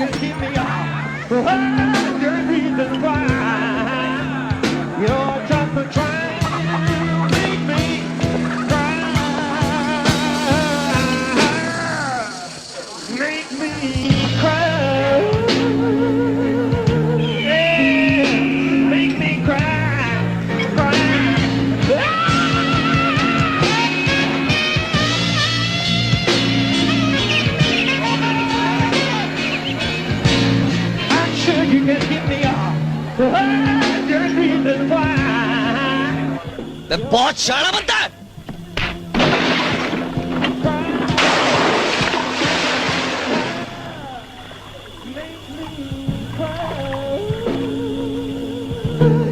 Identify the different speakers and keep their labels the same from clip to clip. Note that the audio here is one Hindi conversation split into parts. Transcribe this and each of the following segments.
Speaker 1: can keep me off. There's reasons why you're just trying to make me cry. Make me cry. Yeah, make me cry. I'm sure you can get me off. There's reasons why.
Speaker 2: मैं बहुत शाना बनता है।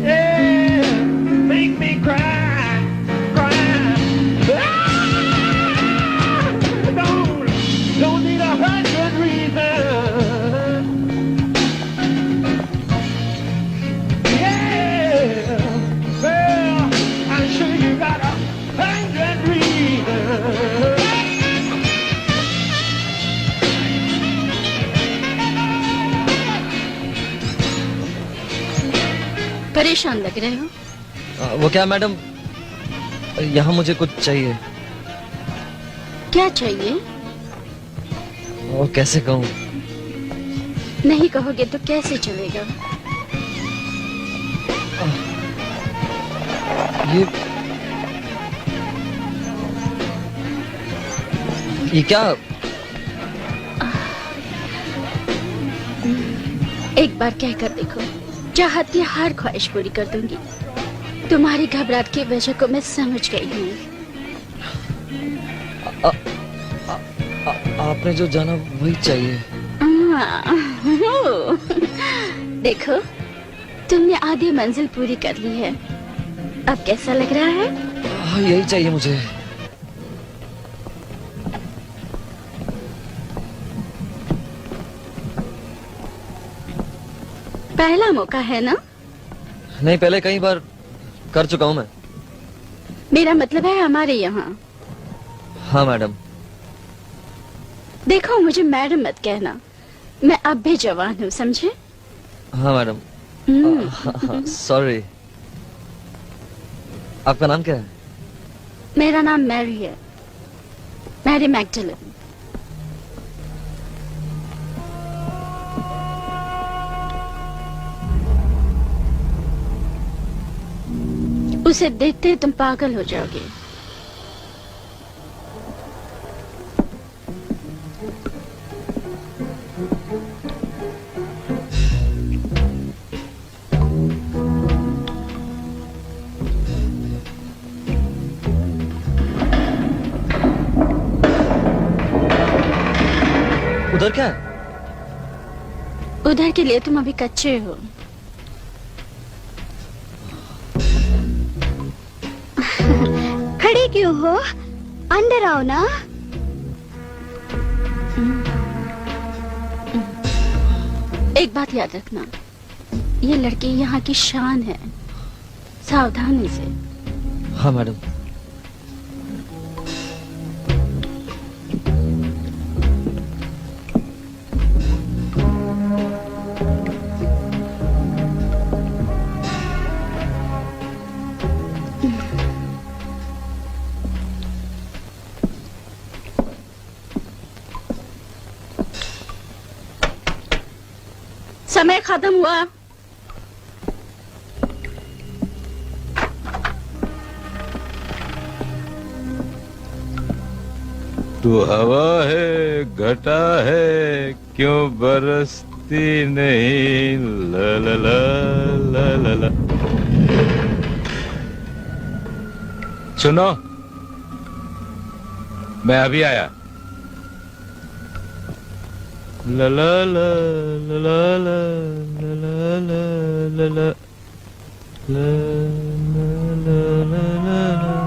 Speaker 1: Yeah, make me cry, cry. Don't need 100 reasons. Yeah, well, I'm sure you got 100 reasons.
Speaker 3: परेशान लग रहे हो।
Speaker 2: वो क्या मैडम, यहाँ मुझे कुछ चाहिए।
Speaker 3: क्या चाहिए?
Speaker 2: वो कैसे कहूँ?
Speaker 3: नहीं कहोगे तो कैसे चलेगा?
Speaker 2: ये क्या?
Speaker 3: एक बार कहकर देखो, चाहत की हर ख्वाहिश पूरी कर दूंगी। तुम्हारी घबराहट की वजह को मैं समझ गई हूँ।
Speaker 2: आपने जो जाना वही चाहिए।
Speaker 3: देखो, तुमने आधी मंजिल पूरी कर ली है। अब कैसा लग रहा है?
Speaker 2: हाँ, यही चाहिए मुझे।
Speaker 3: पहला मौका है ना?
Speaker 2: नहीं, पहले कई बार कर चुका हूँ मैं।
Speaker 3: मेरा मतलब है हमारे यहाँ।
Speaker 2: हाँ मैडम।
Speaker 3: देखो, मुझे मैडम मत कहना, मैं अब भी जवान हूँ, समझे?
Speaker 2: हाँ मैडम। सॉरी। आपका नाम क्या है?
Speaker 3: मेरा नाम मैरी है, मैरी मैगडलन। उसे देखते तुम पागल हो जाओगे।
Speaker 2: उधर क्या है?
Speaker 3: उधर के लिए तुम अभी कच्चे हो।
Speaker 4: खड़े क्यों हो? अंदर आओ ना।
Speaker 3: एक बात याद रखना, ये लड़की यहाँ की शान है, सावधानी से।
Speaker 2: हाँ मैडम।
Speaker 3: समय खत्म हुआ।
Speaker 5: तू हवा है, घटा है, क्यों बरसती नहीं? ला ला ला ला ला ला। सुनो, मैं अभी आया। ला ला ला ला ला ला ला ला ला ला ला ला ला ला ला।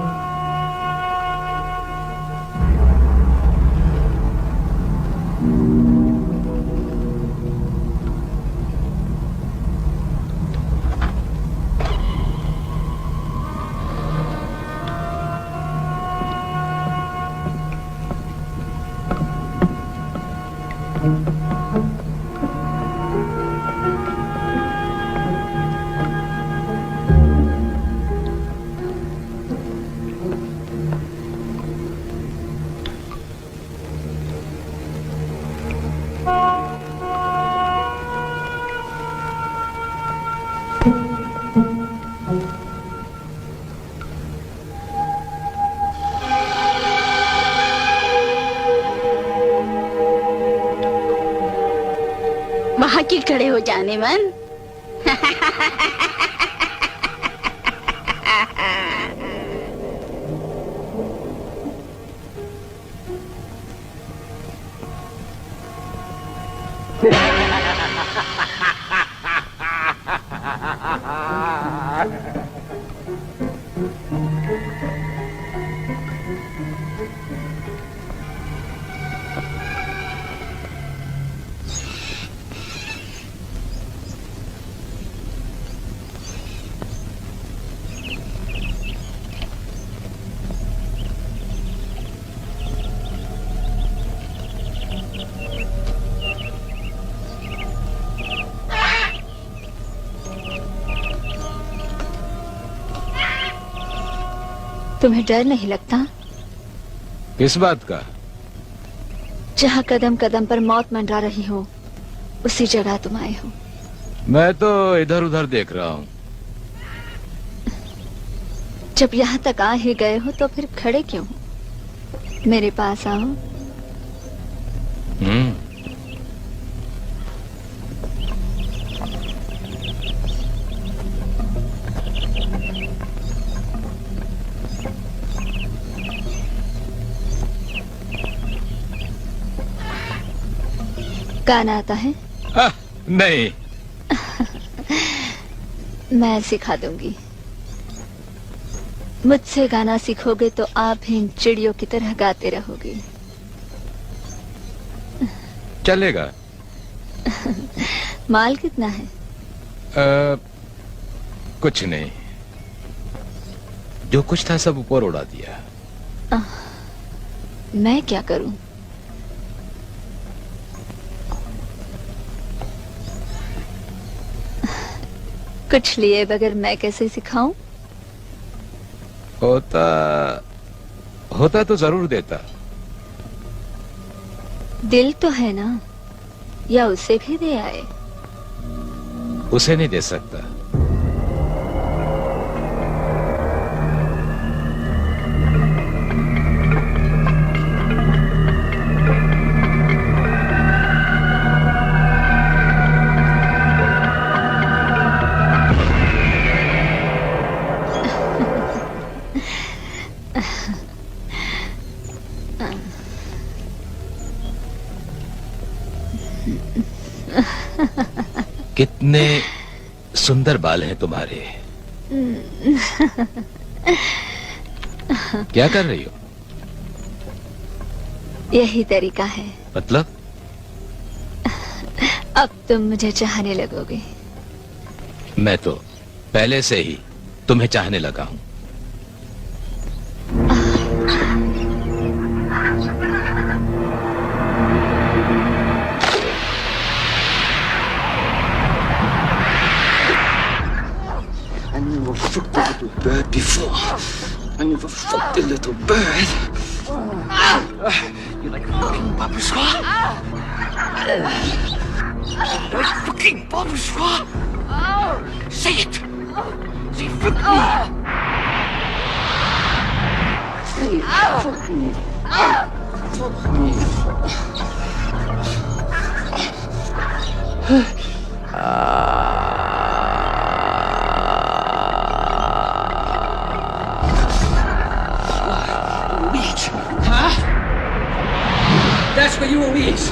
Speaker 3: कि खड़े हो जाने मन।
Speaker 6: तुम्हें डर नहीं लगता?
Speaker 7: किस बात का?
Speaker 6: जहाँ कदम कदम पर मौत मंडरा रही हो, उसी जगह तुम आए हो।
Speaker 7: मैं तो इधर उधर देख रहा हूँ।
Speaker 6: जब यहाँ तक आ ही गए हो तो फिर खड़े क्यों? मेरे पास आओ। गाना आता है?
Speaker 7: नहीं।
Speaker 6: मैं सिखा दूंगी। मुझसे गाना सीखोगे तो आप भी इन चिड़ियों की तरह गाते रहोगे।
Speaker 7: चलेगा।
Speaker 6: माल कितना है?
Speaker 7: कुछ नहीं, जो कुछ था सब ऊपर उड़ा दिया।
Speaker 6: मैं क्या करूं? कुछ लिए बगैर मैं कैसे सिखाऊं?
Speaker 7: होता तो जरूर देता।
Speaker 6: दिल तो है ना, या उसे भी दे आए?
Speaker 7: उसे नहीं दे सकता। कितने सुंदर बाल हैं तुम्हारे। क्या कर रही हो?
Speaker 6: यही तरीका है।
Speaker 7: मतलब?
Speaker 6: अब तुम मुझे चाहने लगोगे।
Speaker 7: मैं तो पहले से ही तुम्हें चाहने लगा हूं।
Speaker 8: Fucked a little bird before. I never fucked a little bird. You like fucking Papa Schwa? Like fucking Papa Schwa? Say it. Say fuck me. Say fuck me. Fuck me. That's where you will reach.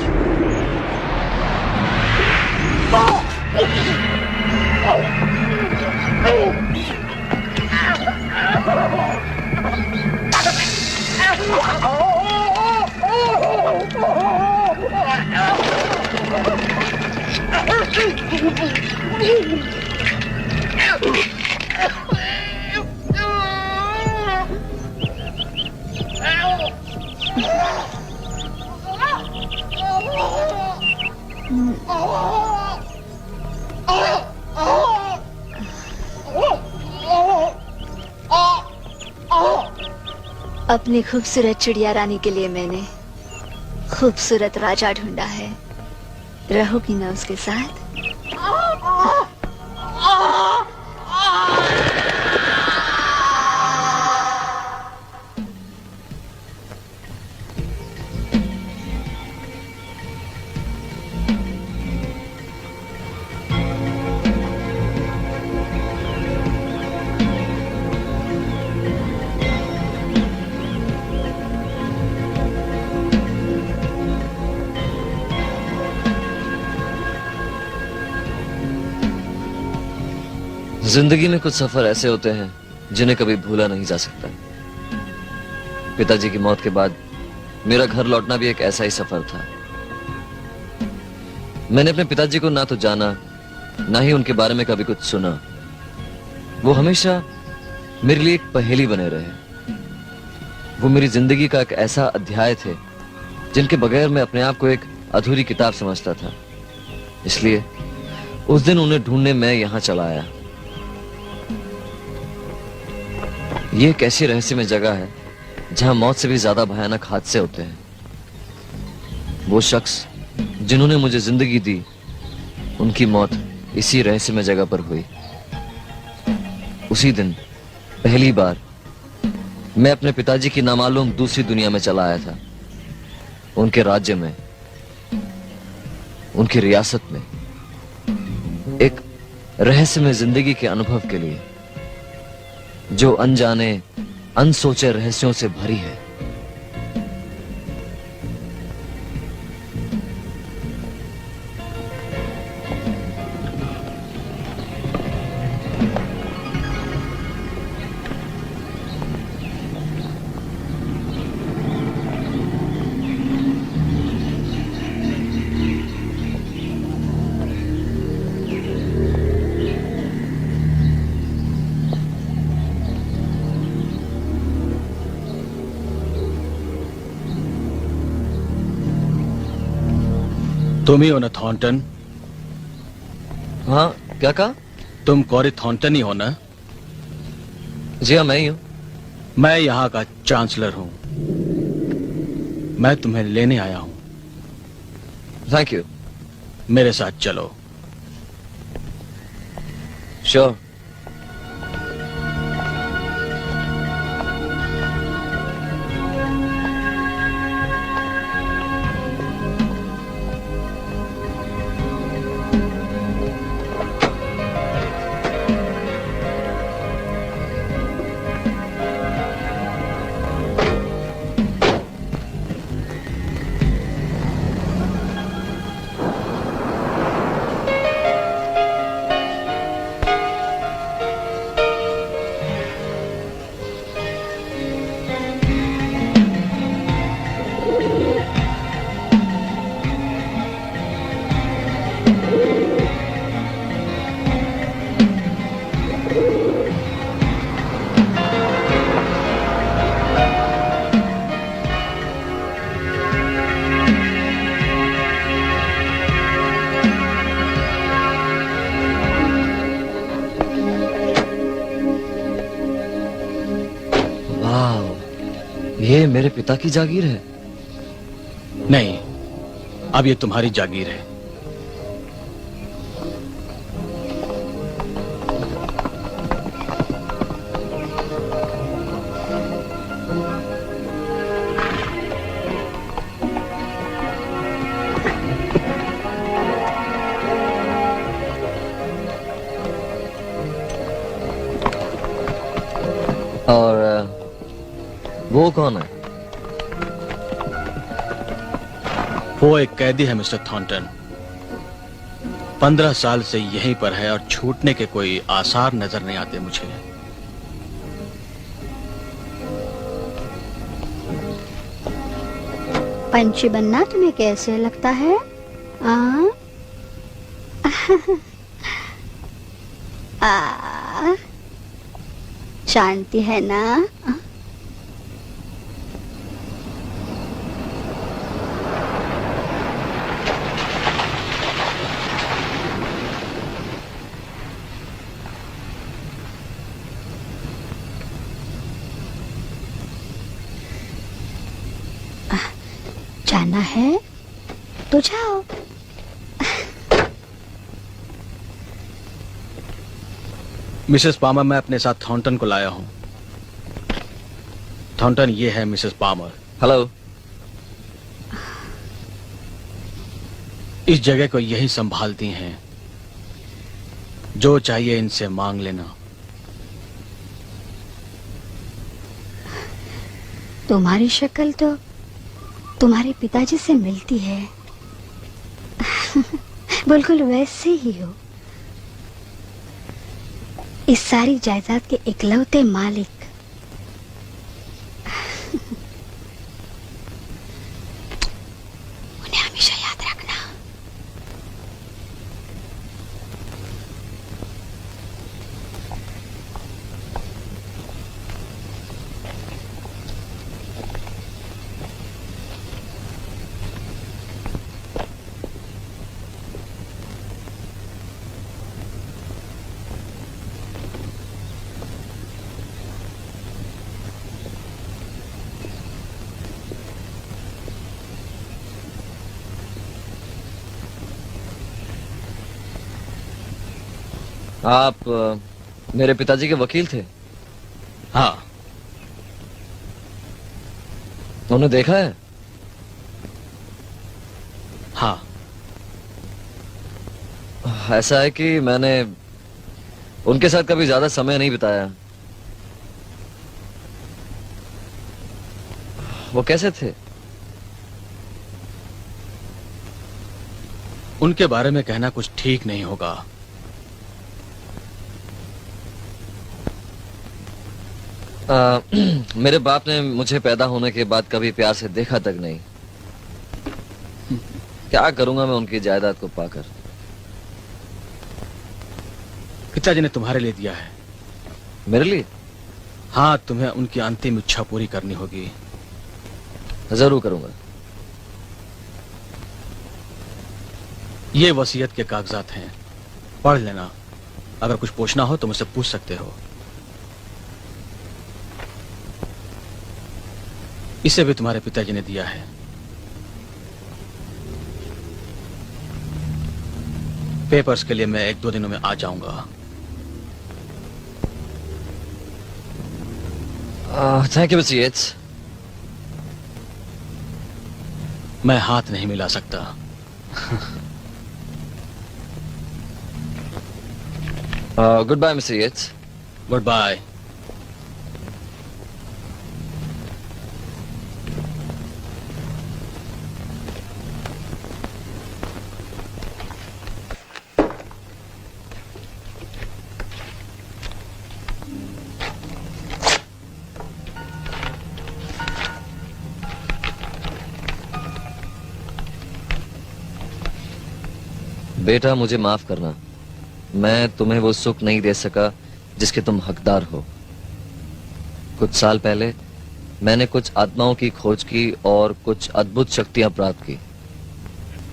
Speaker 6: अपनी खूबसूरत चिड़िया रानी के लिए मैंने खूबसूरत राजा ढूंढा है। रहोगी ना उसके साथ?
Speaker 2: जिंदगी में कुछ सफर ऐसे होते हैं जिन्हें कभी भूला नहीं जा सकता। पिताजी की मौत के बाद मेरा घर लौटना भी एक ऐसा ही सफर था। मैंने अपने पिताजी को ना तो जाना, ना ही उनके बारे में कभी कुछ सुना। वो हमेशा मेरे लिए एक पहेली बने रहे। वो मेरी जिंदगी का एक ऐसा अध्याय थे जिनके बगैर मैं अपने आप को एक अधूरी किताब समझता था। इसलिए उस दिन उन्हें ढूंढने मैं यहां चला आया। ये एक ऐसी रहस्यमय जगह है जहां मौत से भी ज्यादा भयानक हादसे होते हैं। वो शख्स जिन्होंने मुझे जिंदगी दी, उनकी मौत इसी रहस्यमय जगह पर हुई। उसी दिन पहली बार मैं अपने पिताजी की नामालूम दूसरी दुनिया में चला आया था। उनके राज्य में, उनकी रियासत में, एक रहस्यमय जिंदगी के अनुभव के लिए जो अनजाने अनसोचे रहस्यों से भरी है।
Speaker 9: तुम ही हो ना थॉर्नटन?
Speaker 2: हाँ, क्या कहा?
Speaker 9: तुम कॉरी थॉर्नटन ही हो ना?
Speaker 2: जी हाँ, मैं ही हूं।
Speaker 9: मैं यहाँ का चांसलर हूँ। मैं तुम्हें लेने आया हूँ।
Speaker 2: Thank you.
Speaker 9: मेरे साथ चलो।
Speaker 2: श्योर। ये मेरे पिता की जागीर है?
Speaker 9: नहीं, अब ये तुम्हारी जागीर है।
Speaker 2: और वो कौन है?
Speaker 9: वो एक कैदी है मिस्टर थॉर्नटन। 15 साल से यहीं पर है और छूटने के कोई आसार नजर नहीं आते मुझे।
Speaker 4: पंछी बनना तुम्हें कैसे लगता है? शांति है ना? जाना है तो जाओ।
Speaker 9: मिसेस पामर, मैं अपने साथ थॉर्नटन को लाया हूं। थॉर्नटन, ये है मिसेस पामर।
Speaker 2: हेलो।
Speaker 9: इस जगह को यही संभालती हैं। जो चाहिए इनसे मांग लेना।
Speaker 4: तुम्हारी शक्ल तो तुम्हारे पिताजी से मिलती है। बिल्कुल वैसे ही हो। इस सारी जायदाद के इकलौते मालिक। उन्हें हमेशा याद रखना।
Speaker 2: आप मेरे पिताजी के वकील थे?
Speaker 9: हाँ।
Speaker 2: उन्हें देखा है?
Speaker 9: हाँ।
Speaker 2: ऐसा है कि मैंने उनके साथ कभी ज्यादा समय नहीं बिताया। वो कैसे थे?
Speaker 9: उनके बारे में कहना कुछ ठीक नहीं होगा।
Speaker 2: मेरे बाप ने मुझे पैदा होने के बाद कभी प्यार से देखा तक नहीं। क्या करूंगा मैं उनकी जायदाद को पाकर?
Speaker 9: पिताजी ने तुम्हारे लिए दिया है।
Speaker 2: मेरे लिए?
Speaker 9: हाँ, तुम्हें उनकी अंतिम इच्छा पूरी करनी होगी।
Speaker 2: जरूर करूंगा।
Speaker 9: ये वसीयत के कागजात हैं, पढ़ लेना। अगर कुछ पूछना हो तो मुझसे पूछ सकते हो। इसे भी तुम्हारे पिताजी ने दिया है। पेपर्स के लिए मैं 1-2 दिनों में आ जाऊंगा।
Speaker 2: Thank you mister Yeats.
Speaker 9: मैं हाथ नहीं मिला सकता।
Speaker 2: Goodbye mister Yeats.
Speaker 9: Goodbye.
Speaker 2: बेटा, मुझे माफ करना। मैं तुम्हें वो सुख नहीं दे सका जिसके तुम हकदार हो। कुछ साल पहले मैंने कुछ आत्माओं की खोज की और कुछ अद्भुत शक्तियां प्राप्त की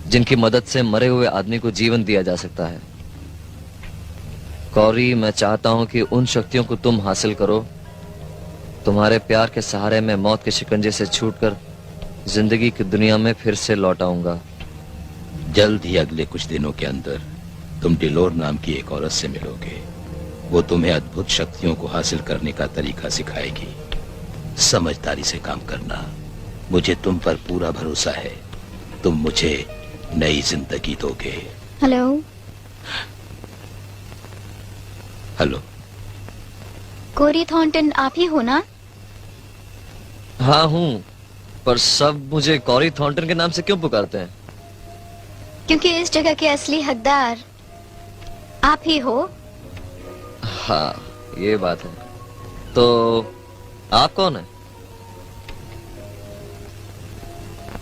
Speaker 2: जिनकी मदद से मरे हुए आदमी को जीवन दिया जा सकता है। कौरी, मैं चाहता हूं कि उन शक्तियों को तुम हासिल करो। तुम्हारे प्यार के सहारे मैं मौत के शिकंजे से छूटकर जिंदगी की दुनिया में फिर से लौट आऊंगा।
Speaker 7: जल्द ही अगले कुछ दिनों के अंदर तुम डिलोर नाम की एक औरत से मिलोगे। वो तुम्हें अद्भुत शक्तियों को हासिल करने का तरीका सिखाएगी। समझदारी से काम करना। मुझे तुम पर पूरा भरोसा है। तुम मुझे नई जिंदगी दोगे।
Speaker 4: हेलो।
Speaker 7: हेलो।
Speaker 4: कोरी थॉर्नटन आप ही हो ना?
Speaker 2: हाँ हूं, पर सब मुझे कौरी थॉर्नटन के नाम से क्यों पुकारते हैं?
Speaker 4: क्योंकि इस जगह के असली हकदार आप ही हो।
Speaker 2: हाँ, ये बात है। तो आप कौन है?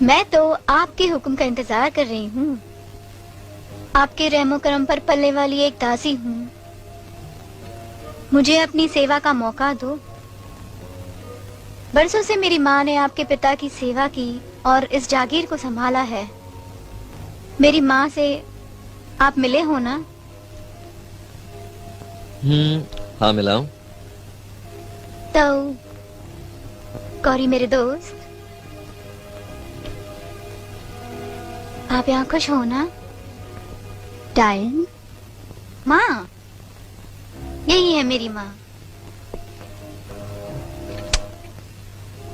Speaker 4: मैं तो आपके हुक्म का इंतजार कर रही हूँ। आपके रहमो करम पर पलने वाली एक दासी हूँ। मुझे अपनी सेवा का मौका दो। बरसों से मेरी माँ ने आपके पिता की सेवा की और इस जागीर को संभाला है। मेरी माँ से आप मिले हो ना?
Speaker 2: हाँ, मिला हूं।
Speaker 4: तो कौरी मेरे दोस्त, आप यहाँ खुश हो ना? डायन माँ, यही है मेरी माँ।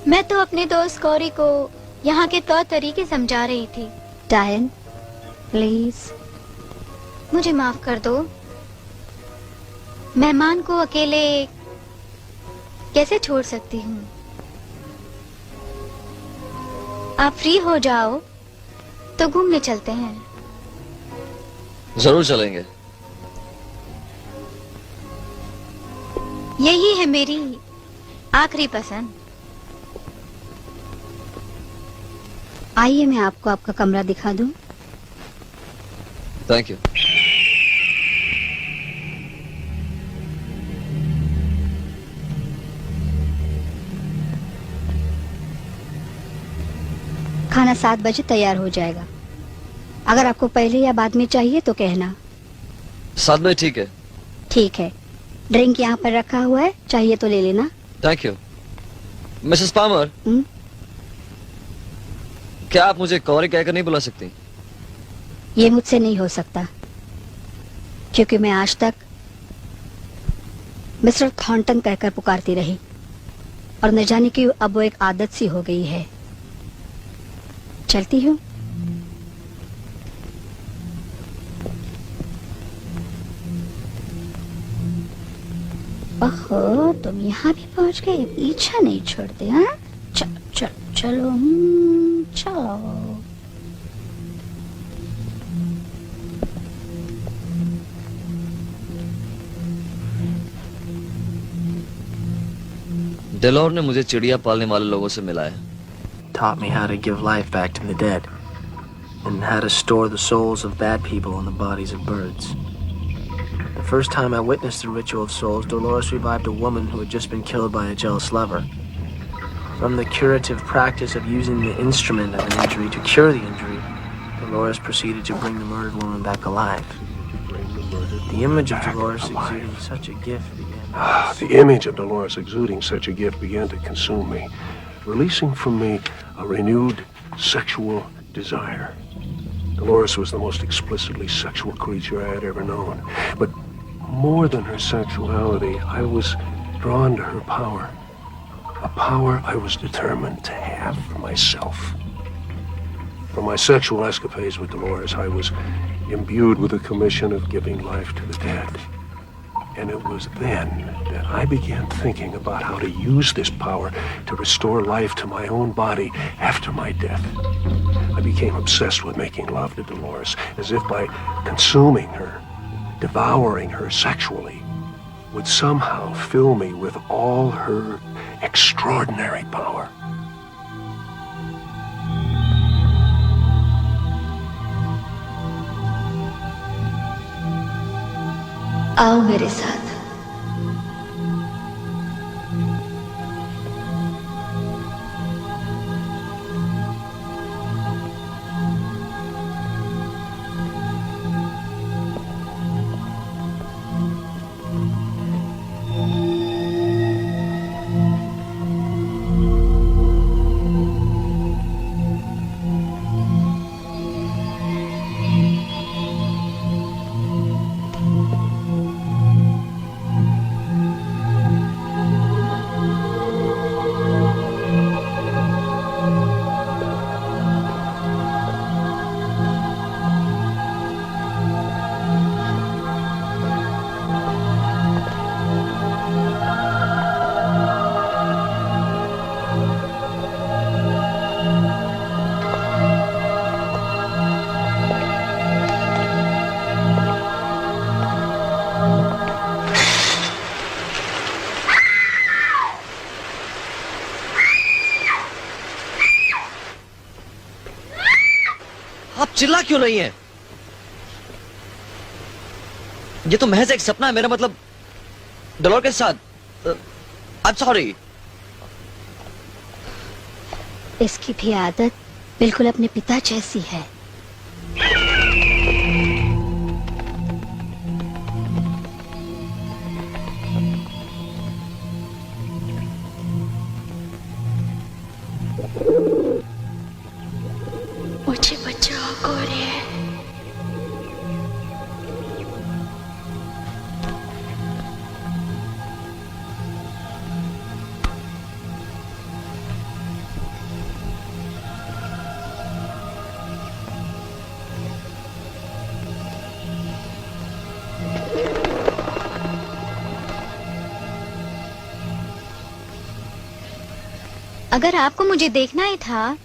Speaker 4: मैं तो अपने दोस्त कौरी को यहाँ के तौर तरीके समझा रही थी। डायन प्लीज मुझे माफ कर दो। मेहमान को अकेले कैसे छोड़ सकती हूँ? आप फ्री हो जाओ तो घूमने चलते हैं।
Speaker 2: जरूर चलेंगे।
Speaker 4: यही है मेरी आखिरी पसंद।
Speaker 6: आइए मैं आपको आपका कमरा दिखा दूं।
Speaker 2: Thank you.
Speaker 6: खाना 7 बजे तैयार हो जाएगा। अगर आपको पहले या बाद में चाहिए तो कहना।
Speaker 2: 7 बजे ठीक है।
Speaker 6: ठीक है, ड्रिंक यहाँ पर रखा हुआ है, चाहिए तो ले लेना।
Speaker 2: Thank you. मिसेस पामर, क्या आप मुझे कौरी कहकर नहीं बुला सकती?
Speaker 6: ये मुझसे नहीं हो सकता, क्योंकि मैं आज तक मिस्टर थॉर्नटन कहकर पुकारती रही और न जाने क्यों अब वो एक आदत सी हो गई है। चलती हूँ। ओहो, तुम यहाँ भी पहुँच गए, पीछा नहीं छोड़ते। हाँ, चलो चलो चलो।
Speaker 2: डेलोर ने मुझे चिड़िया पालने वाले लोगों से मिलाया।
Speaker 10: Taught me how to give life back to the dead and how to store the souls of bad people in the bodies of birds. The first time I witnessed the ritual of souls, Dolores revived a woman who had just been killed by a jealous lover. From the curative practice of using the instrument of an injury to cure the injury, Dolores proceeded to bring the murdered woman back alive. The image of Dolores exuding such a gift began.
Speaker 11: The image of Dolores exuding such a gift began to consume me, releasing from me a renewed sexual desire. Dolores was the most explicitly sexual creature I had ever known. But more than her sexuality, I was drawn to her power. A power I was determined to have for myself. From my sexual escapades with Dolores, I was imbued with the commission of giving life to the dead. And it was then that I began thinking about how to use this power to restore life to my own body after my death. I became obsessed with making love to Dolores, as if by consuming her, devouring her sexually, would somehow fill me with all her extraordinary power.
Speaker 6: आओ मेरे साथ।
Speaker 2: चिल्ला क्यों रही है? ये तो महज एक सपना है। मेरा मतलब डलोर के साथ। I'm sorry।
Speaker 6: इसकी भी आदत बिल्कुल अपने पिता जैसी है।
Speaker 3: मुझे बचाओ कोरे।
Speaker 4: अगर आपको मुझे देखना ही था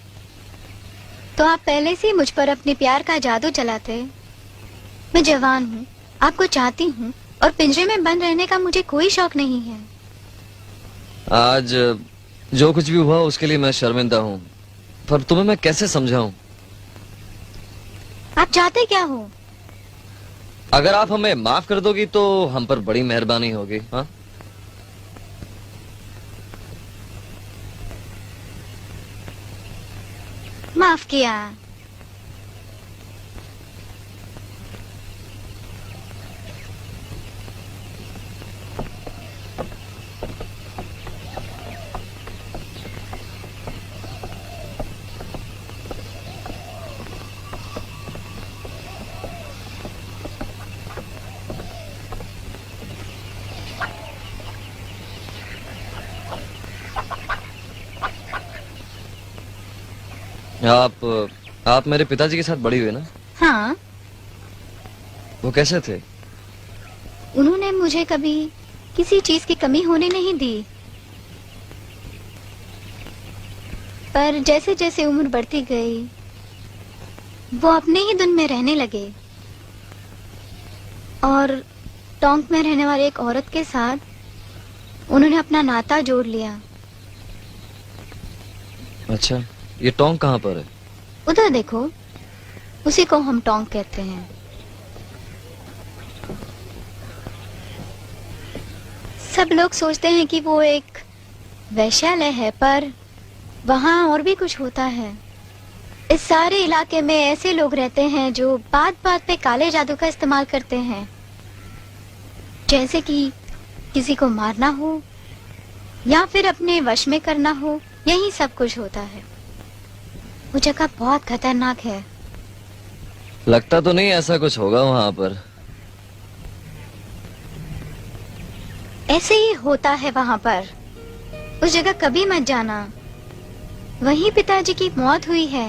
Speaker 4: तो आप पहले से ही मुझ पर अपने प्यार का जादू चलाते। मैं जवान हूँ, आपको चाहती हूँ और पिंजरे में बंद रहने का मुझे कोई शौक नहीं है।
Speaker 2: आज जो कुछ भी हुआ उसके लिए मैं शर्मिंदा हूँ, पर तुम्हें मैं कैसे समझाऊं?
Speaker 4: आप चाहते क्या हो?
Speaker 2: अगर आप हमें माफ कर दोगी तो हम पर बड़ी मेहरबानी होगी। हाँ,
Speaker 4: माफ किया।
Speaker 2: आप मेरे पिताजी के साथ बड़ी हुई ना?
Speaker 4: हाँ,
Speaker 2: वो कैसे थे?
Speaker 4: उन्होंने मुझे कभी किसी चीज की कमी होने नहीं दी, पर जैसे जैसे उम्र बढ़ती गई वो अपने ही धुन में रहने लगे और टोंक में रहने वाली एक औरत के साथ उन्होंने अपना नाता जोड़ लिया।
Speaker 2: अच्छा, ये टोंक कहाँ पर है?
Speaker 4: उधर देखो, उसी को हम टोंक कहते हैं। सब लोग सोचते हैं कि वो एक वैश्यालय है, पर वहाँ और भी कुछ होता है। इस सारे इलाके में ऐसे लोग रहते हैं जो बात बात पे काले जादू का इस्तेमाल करते हैं, जैसे कि किसी को मारना हो या फिर अपने वश में करना हो, यही सब कुछ होता है। वो जगह बहुत खतरनाक है।
Speaker 2: लगता तो नहीं ऐसा कुछ होगा वहाँ पर।
Speaker 4: ऐसे ही होता है वहाँ पर। उस जगह कभी मत जाना, वहीं पिताजी की मौत हुई है।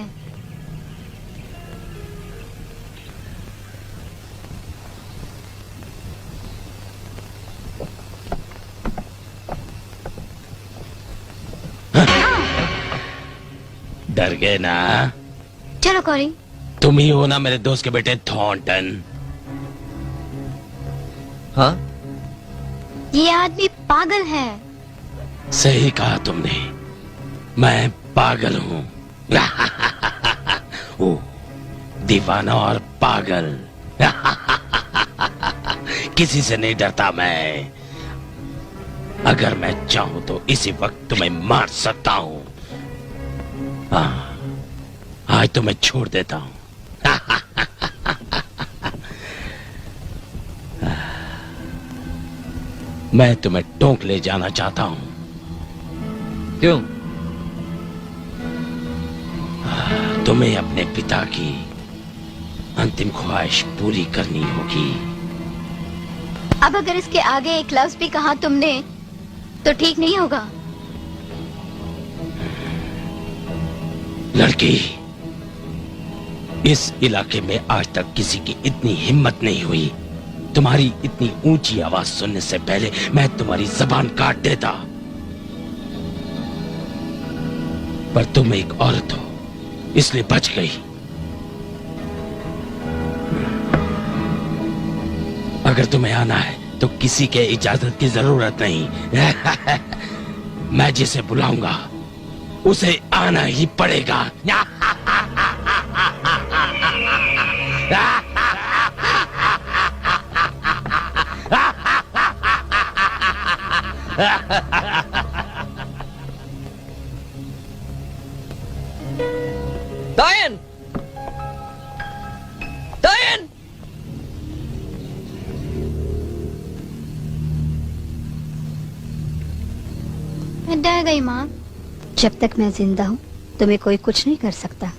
Speaker 7: डर गए ना?
Speaker 4: चलो कॉरी।
Speaker 7: तुम ही हो ना मेरे दोस्त के बेटे थॉर्नटन?
Speaker 2: हाँ,
Speaker 4: ये आदमी पागल है।
Speaker 7: सही कहा तुमने, मैं पागल हूँ। ओ, दीवाना और पागल। किसी से नहीं डरता मैं। अगर मैं चाहूं तो इसी वक्त तुम्हें मार सकता हूँ। हाँ, आज तो मैं छोड़ देता हूँ। मैं तुम्हें टोंक ले जाना चाहता हूँ।
Speaker 2: क्यों?
Speaker 7: तुम्हें अपने पिता की अंतिम ख्वाहिश पूरी करनी होगी।
Speaker 4: अब अगर इसके आगे एक लफ्ज भी कहा तुमने तो ठीक नहीं होगा।
Speaker 7: लड़की, इस इलाके में आज तक किसी की इतनी हिम्मत नहीं हुई। तुम्हारी इतनी ऊंची आवाज सुनने से पहले मैं तुम्हारी जबान काट देता। पर तुम एक औरत हो, इसलिए बच गई। अगर तुम्हें आना है तो किसी के इजाजत की जरूरत नहीं। मैं जिसे बुलाऊंगा उसे आना ही पड़ेगा।
Speaker 2: डायन! डायन!
Speaker 4: मैं डर गई माँ।
Speaker 6: जब तक मैं जिंदा हूँ तुम्हें कोई कुछ नहीं कर सकता।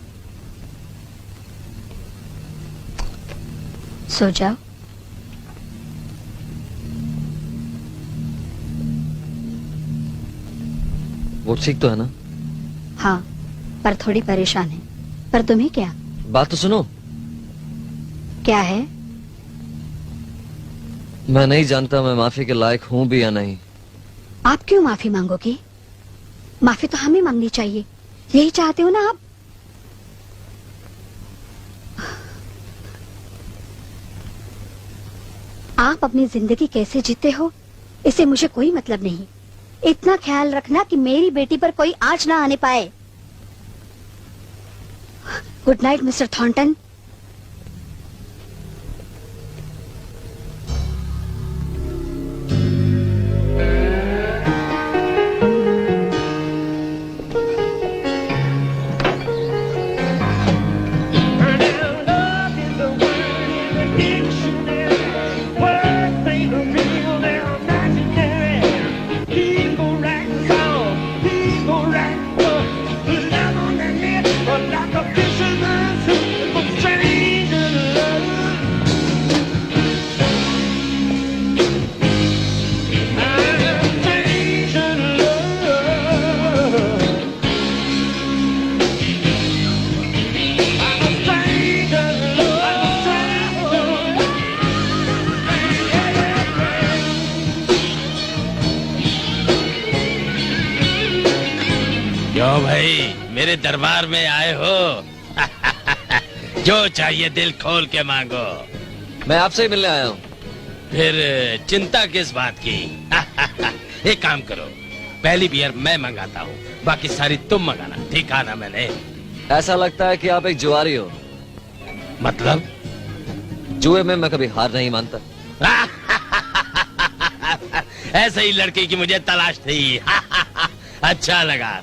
Speaker 6: सो जाओ।
Speaker 2: वो ठीक तो है ना?
Speaker 6: हाँ, पर थोड़ी परेशान है। पर तुम्हें क्या?
Speaker 2: बात तो सुनो।
Speaker 6: क्या है?
Speaker 2: मैं नहीं जानता मैं माफी के लायक हूँ भी या नहीं।
Speaker 6: आप क्यों माफी मांगोगी? माफी तो हमें मांगनी चाहिए। यही चाहते हो ना आप? आप अपनी जिंदगी कैसे जीते हो इससे मुझे कोई मतलब नहीं।
Speaker 4: इतना ख्याल रखना कि मेरी बेटी पर कोई आंच ना आने पाए। Good night mister Thornton.
Speaker 7: क्यों भाई मेरे दरबार में आए हो? जो चाहिए दिल खोल के मांगो।
Speaker 2: मैं आपसे ही मिलने आया हूँ।
Speaker 7: फिर चिंता किस बात की? एक काम करो, पहली बियर मैं मंगाता हूँ, बाकी सारी तुम मंगाना, ठीक है ना? मैंने
Speaker 2: ऐसा लगता है कि आप एक जुआरी हो।
Speaker 7: मतलब?
Speaker 2: जुए में मैं कभी हार नहीं मानता।
Speaker 7: ऐसे ही लड़की की मुझे तलाश थी। अच्छा लगा।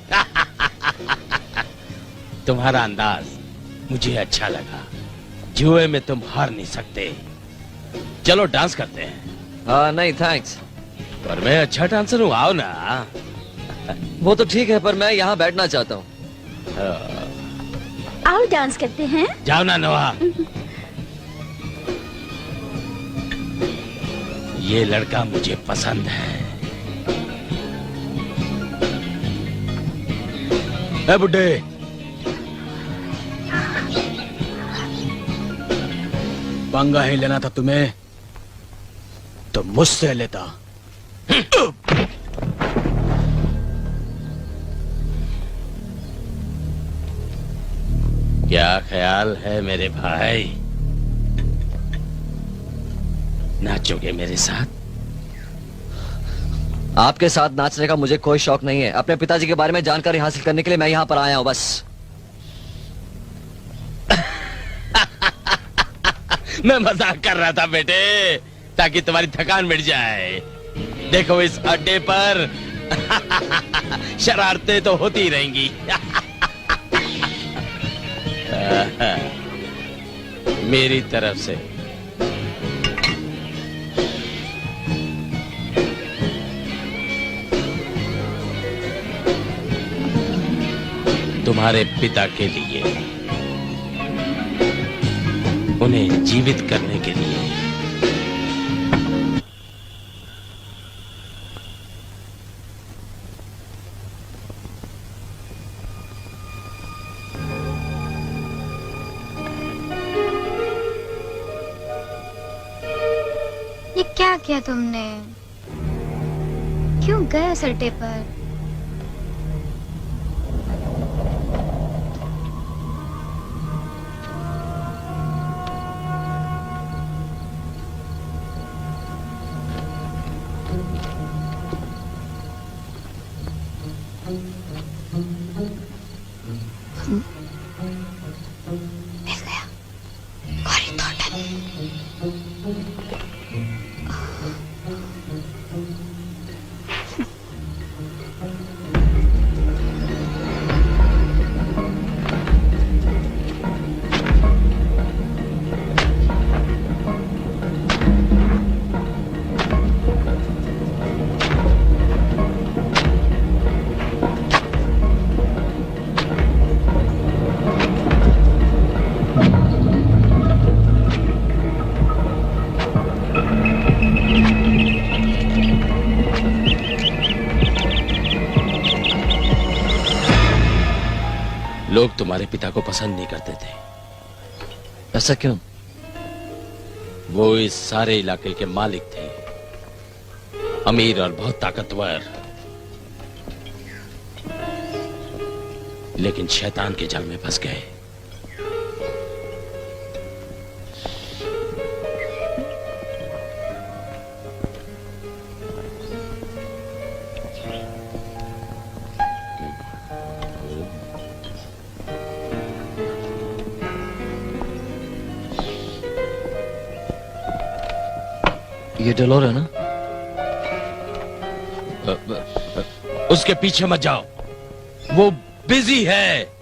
Speaker 7: तुम्हारा अंदाज मुझे अच्छा लगा। जुए में तुम हार नहीं सकते। चलो डांस करते हैं।
Speaker 2: हाँ नहीं थैंक्स।
Speaker 7: पर मैं अच्छा डांसर हूँ, आओ ना।
Speaker 2: वो तो ठीक है पर मैं यहाँ बैठना चाहता हूँ।
Speaker 3: आओ डांस करते हैं।
Speaker 7: जाओ ना नोहा। ये लड़का मुझे पसंद है।
Speaker 9: ए बुड्ढे, पंगा ही लेना था तुम्हें तो मुझसे लेता।
Speaker 7: क्या ख्याल है मेरे भाई? नाचोगे मेरे साथ?
Speaker 2: आपके साथ नाचने का मुझे कोई शौक नहीं है। अपने पिताजी के बारे में जानकारी हासिल करने के लिए मैं यहाँ पर आया हूँ बस।
Speaker 7: मैं मजाक कर रहा था बेटे, ताकि तुम्हारी थकान मिट जाए। देखो इस अड्डे पर शरारतें तो होती ही रहेंगी। मेरी तरफ से तुम्हारे पिता के लिए, उन्हें जीवित करने के लिए।
Speaker 4: ये क्या किया तुमने? क्यों गए उस अड्डे पर? मिल गया कॉरी थॉर्नटन।
Speaker 7: लोग तुम्हारे पिता को पसंद नहीं करते थे।
Speaker 2: ऐसा क्यों?
Speaker 7: वो इस सारे इलाके के मालिक थे, अमीर और बहुत ताकतवर, लेकिन शैतान के जाल में फंस गए।
Speaker 2: ये डेलोर है ना?
Speaker 7: उसके पीछे मत जाओ, वो बिजी है।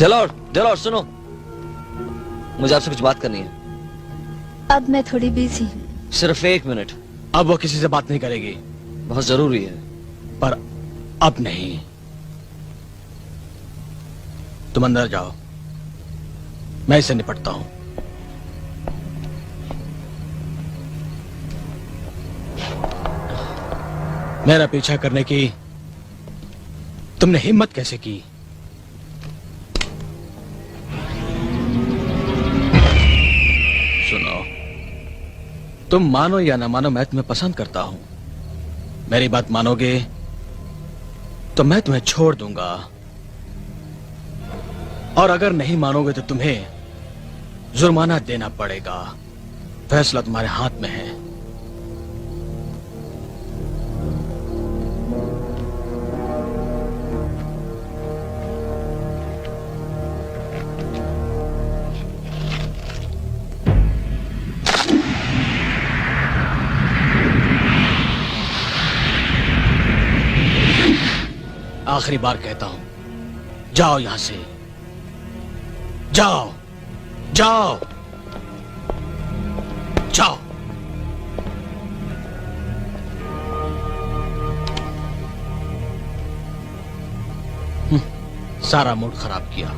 Speaker 2: डेलोर, डेलोर सुनो, मुझे आपसे कुछ बात करनी है।
Speaker 6: अब मैं थोड़ी बिजी हूँ।
Speaker 2: सिर्फ 1 मिनट।
Speaker 9: अब वो किसी से बात नहीं करेगी।
Speaker 2: बहुत जरूरी है।
Speaker 9: पर अब नहीं। तुम अंदर जाओ, मैं इससे निपटता हूं। मेरा पीछा करने की तुमने हिम्मत कैसे की? सुनो, तुम मानो या ना मानो, मैं तुम्हें पसंद करता हूं। मेरी बात मानोगे तो मैं तुम्हें छोड़ दूंगा, और अगर नहीं मानोगे तो तुम्हें जुर्माना देना पड़ेगा। फैसला तुम्हारे हाथ में है। आखिरी बार कहता हूं, जाओ यहां से, जाओ जाओ जाओ। सारा मूड खराब किया।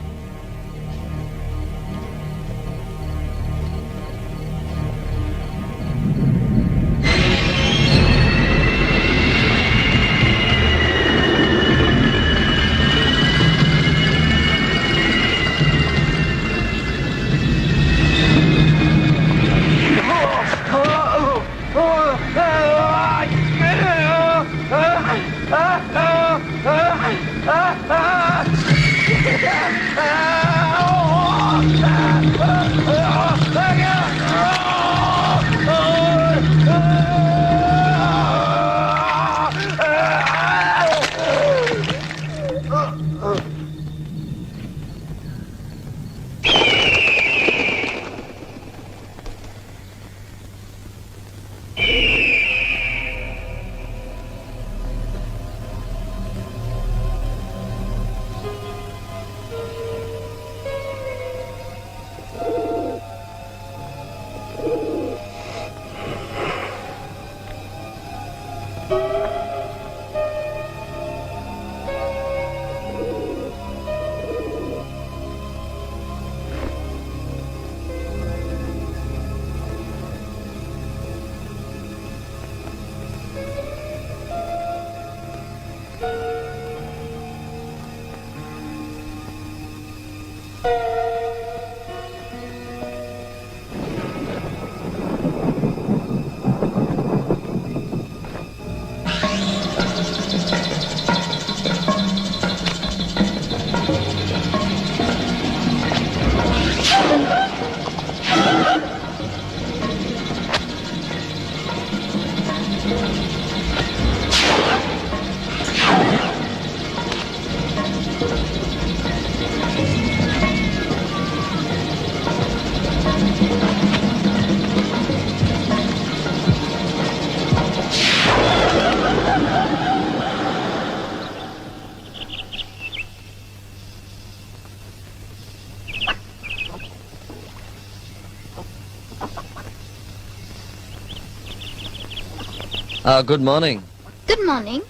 Speaker 2: Good morning.
Speaker 4: Good morning.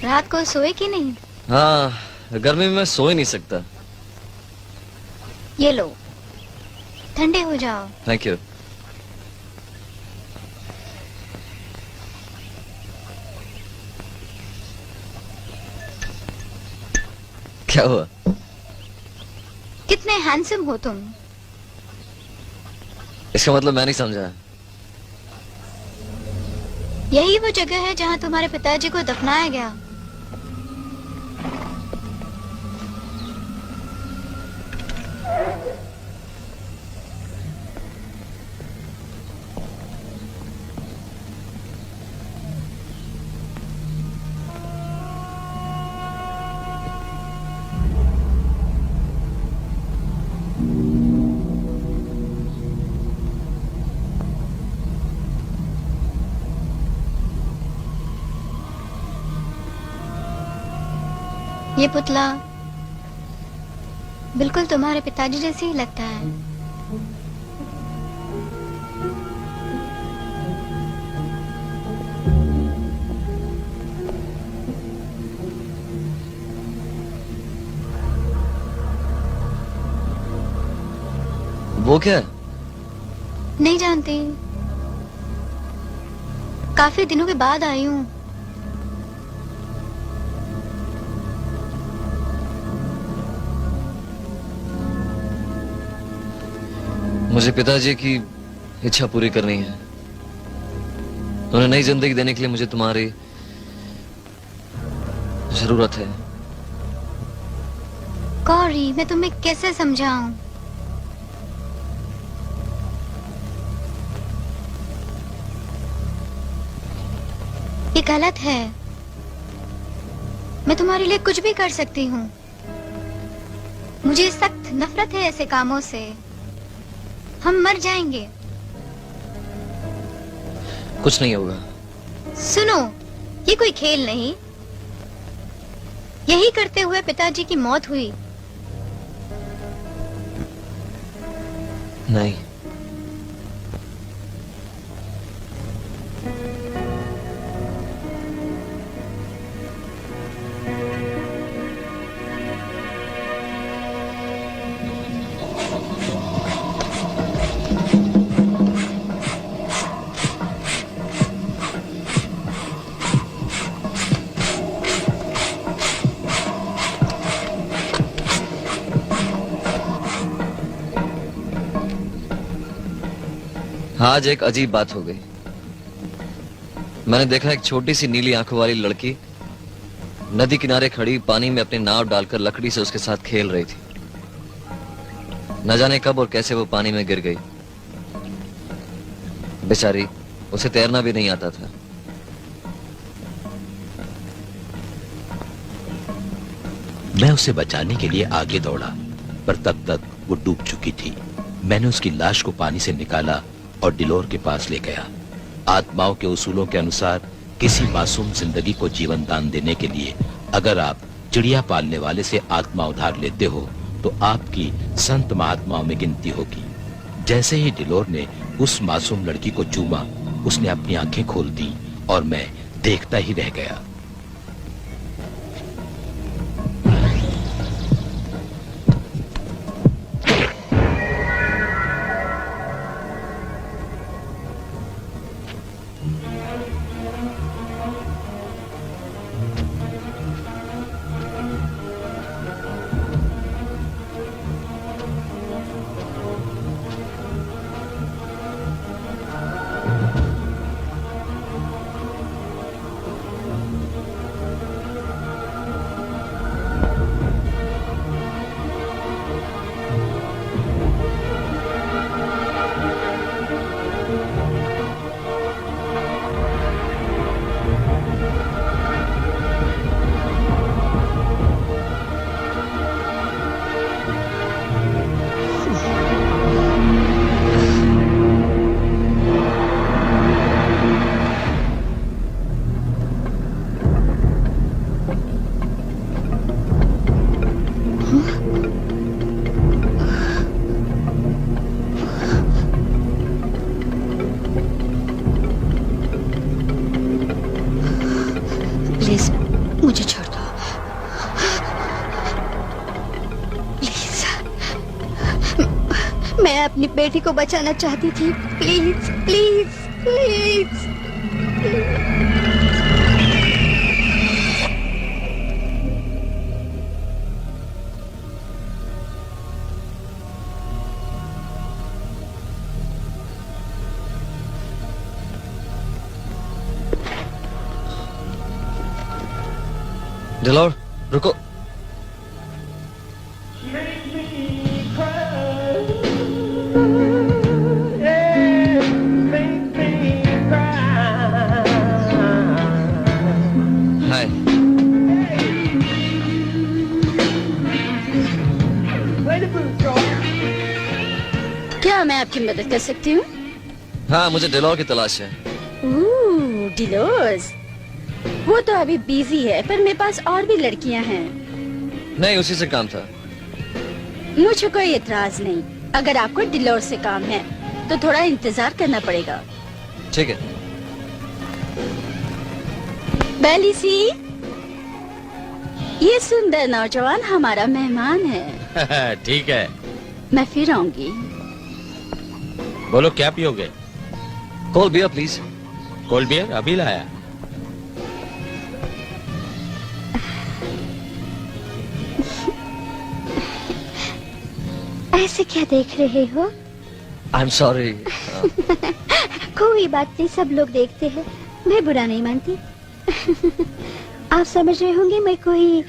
Speaker 4: रात को सोए कि नहीं?
Speaker 2: हाँ, गर्मी में मैं सो ही नहीं सकता।
Speaker 4: ये लो, ठंडे हो जाओ।
Speaker 2: Thank you. क्या हुआ?
Speaker 4: कितने हैंडसम हो तुम।
Speaker 2: इसका मतलब मैं नहीं समझा।
Speaker 4: यही वो जगह है जहाँ तुम्हारे पिताजी को दफनाया गया। ये पुतला बिल्कुल तुम्हारे पिताजी जैसे ही लगता है।
Speaker 2: वो क्या है?
Speaker 4: नहीं जानती, काफी दिनों के बाद आई हूँ।
Speaker 2: मुझे पिताजी की इच्छा पूरी करनी है। उन्हें नई जिंदगी देने के लिए मुझे तुम्हारी जरूरत है।
Speaker 4: कौरी, मैं तुम्हें कैसे समझाऊं? ये गलत है। मैं तुम्हारे लिए कुछ भी कर सकती हूँ। मुझे सख्त नफरत है ऐसे कामों से। हम मर जाएंगे।
Speaker 2: कुछ नहीं होगा।
Speaker 4: सुनो, ये कोई खेल नहीं। यही करते हुए पिताजी की मौत हुई।
Speaker 2: नहीं, आज एक अजीब बात हो गई। मैंने देखा एक छोटी सी नीली आंखों वाली लड़की नदी किनारे खड़ी पानी में अपनी नाव डालकर लकड़ी से उसके साथ खेल रही थी। न जाने कब और कैसे वो पानी में गिर गई। बेचारी, उसे तैरना भी नहीं आता था।
Speaker 7: मैं उसे बचाने के लिए आगे दौड़ा, पर तब तक वो डूब चुकी थी। मैंने उसकी लाश को पानी से निकाला और डिलोर के पास ले गया। आत्माओं के उसूलों के अनुसार किसी मासूम जिंदगी को जीवन दान देने के लिए अगर आप चिड़िया पालने वाले से आत्मा उधार लेते हो तो आपकी संत महात्माओं में गिनती होगी। जैसे ही डिलोर ने उस मासूम लड़की को चूमा, उसने अपनी आंखें खोल दी और मैं देखता ही रह गया।
Speaker 4: प्लीज मुझे छोड़ दो, प्लीज। मैं अपनी बेटी को बचाना चाहती थी। Please please please.
Speaker 2: डिलोर रुको।
Speaker 1: Make me cry. Yeah, make me cry.
Speaker 2: Hi.
Speaker 1: Play the blues, George.
Speaker 3: क्या मैं आपकी मदद कर सकती हूँ?
Speaker 2: हाँ, मुझे डिलोर की तलाश है।
Speaker 3: डिलोर्स, वो तो अभी बिजी है, पर मेरे पास और भी लड़कियाँ हैं।
Speaker 2: नहीं, उसी से काम था।
Speaker 3: मुझे कोई एतराज नहीं। अगर आपको डिलोर से काम है तो थोड़ा इंतजार करना पड़ेगा।
Speaker 2: ठीक है।
Speaker 3: बेली सी, ये सुंदर नौजवान हमारा मेहमान है।
Speaker 7: ठीक है।
Speaker 3: मैं फिर आऊंगी।
Speaker 7: बोलो क्या पियोगे?
Speaker 2: Cold beer please.
Speaker 7: Cold beer अभी लाया।
Speaker 4: ऐसे क्या देख रहे हो?
Speaker 2: I am sorry.
Speaker 4: कोई बात नहीं, सब लोग देखते हैं, मैं बुरा नहीं मानती। आप समझ रहे होंगे मैं कोई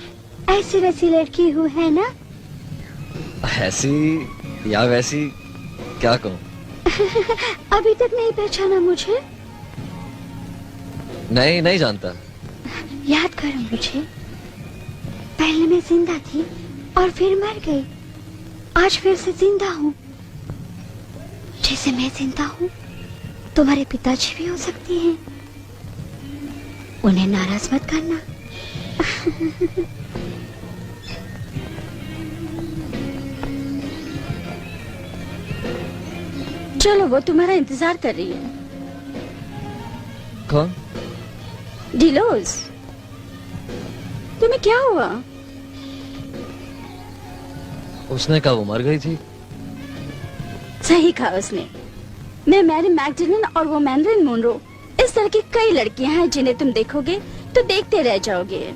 Speaker 4: ऐसी वैसी लड़की हूँ, है ना?
Speaker 2: ऐसी या वैसी क्या कहूँ?
Speaker 4: अभी तक नहीं पहचाना मुझे?
Speaker 2: नहीं जानता।
Speaker 4: याद करो मुझे, पहले मैं जिंदा थी और फिर मर गई, आज फिर से जिंदा हूँ। जैसे मैं जिंदा हूँ तुम्हारे पिताजी भी हो सकते हैं, उन्हें नाराज मत करना।
Speaker 3: चलो, वो तुम्हारा इंतजार कर रही है।
Speaker 2: कौन?
Speaker 3: डिलोर्स, तुम्हें क्या हुआ?
Speaker 2: उसने कहा वो मर गई थी।
Speaker 3: सही कहा उसने। मैं मैरी मैगडलन और वो मैनरिन मोनरो, इस तरह की कई लड़कियां हैं जिन्हें तुम देखोगे तो देखते रह जाओगे।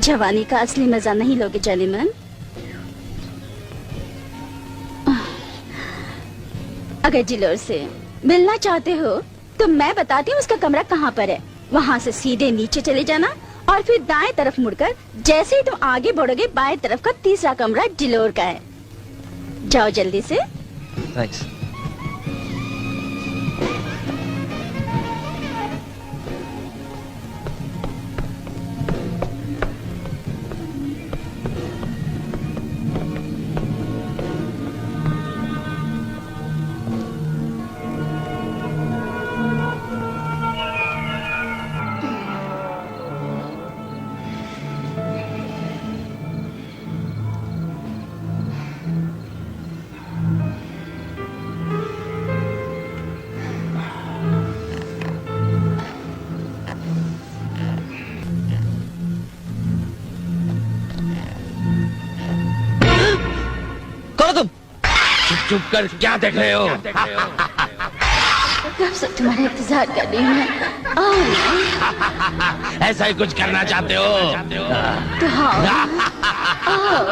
Speaker 3: जवानी का असली मजा नहीं लोगे जलीमन। अगर डिलोर से मिलना चाहते हो तो मैं बताती हूँ उसका कमरा कहाँ पर है। वहाँ से सीधे नीचे चले जाना और फिर दाएं तरफ मुड़कर जैसे ही तुम आगे बढ़ोगे बाएं तरफ का तीसरा कमरा डिलोर का है। जाओ जल्दी से।
Speaker 2: थैंक्स।
Speaker 7: चुप कर, क्या देख रहे हो?
Speaker 3: कब से तुम्हारा इंतजार कर रही हूँ मैं। आओ ना।
Speaker 7: ऐसा ही कुछ करना चाहते हो?
Speaker 3: तो हाँ, आओ।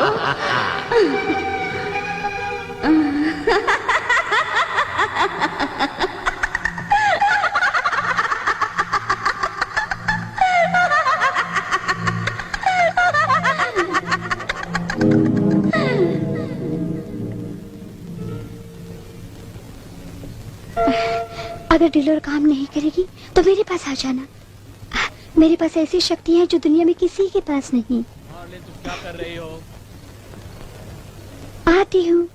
Speaker 4: अगर डिलोर काम नहीं करेगी तो मेरे पास आ जाना। मेरे पास ऐसी शक्ति है जो दुनिया में किसी के पास नहीं।
Speaker 5: तुम क्या कर रही हो?
Speaker 4: आती हूँ।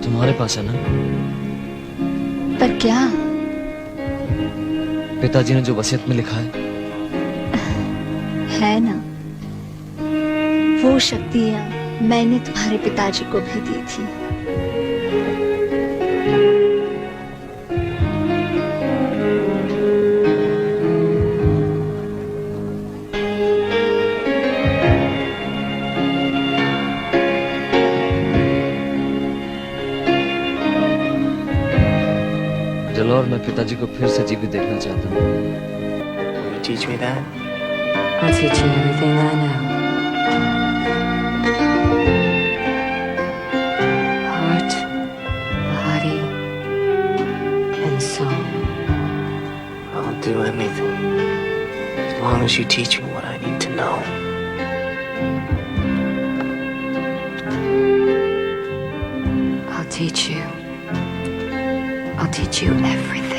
Speaker 2: तुम्हारे पास है ना?
Speaker 6: पर क्या?
Speaker 2: पिताजी ने जो वसीयत में लिखा
Speaker 6: है ना, वो शक्तियां मैंने तुम्हारे पिताजी को भी दी थी।
Speaker 2: जलोर, मैं पिताजी को फिर से जीवित देखना चाहता हूँ।
Speaker 10: Will you teach me that?
Speaker 12: I'll teach you everything I know. Heart, body, and soul.
Speaker 10: I'll do anything. As long as you teach me what I need to know.
Speaker 12: I'll teach you. I'll teach you everything.